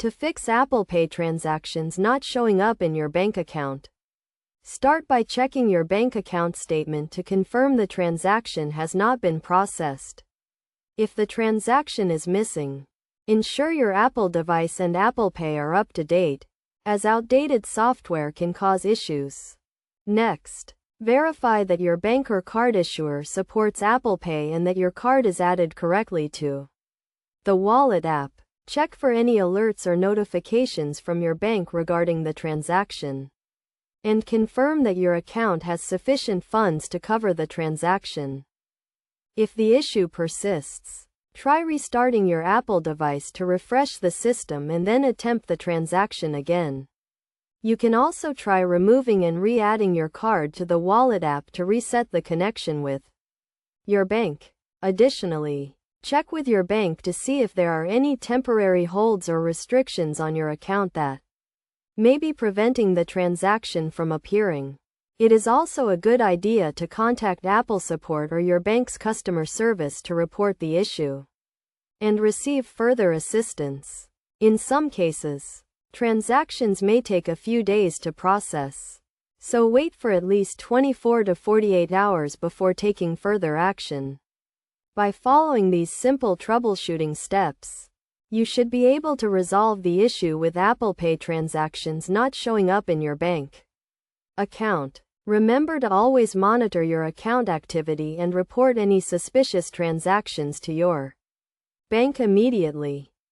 To fix Apple Pay transactions not showing up in your bank account, start by checking your bank account statement to confirm the transaction has not been processed. If the transaction is missing, ensure your Apple device and Apple Pay are up to date, as outdated software can cause issues. Next, verify that your bank or card issuer supports Apple Pay and that your card is added correctly to the Wallet app. Check for any alerts or notifications from your bank regarding the transaction, and confirm that your account has sufficient funds to cover the transaction. If the issue persists, try restarting your Apple device to refresh the system and then attempt the transaction again. You can also try removing and re-adding your card to the Wallet app to reset the connection with your bank. Additionally, check with your bank to see if there are any temporary holds or restrictions on your account that may be preventing the transaction from appearing. It is also a good idea to contact Apple support or your bank's customer service to report the issue and receive further assistance. In some cases, transactions may take a few days to process, so wait for at least 24 to 48 hours before taking further action. By following these simple troubleshooting steps, you should be able to resolve the issue with Apple Pay transactions not showing up in your bank account. Remember to always monitor your account activity and report any suspicious transactions to your bank immediately.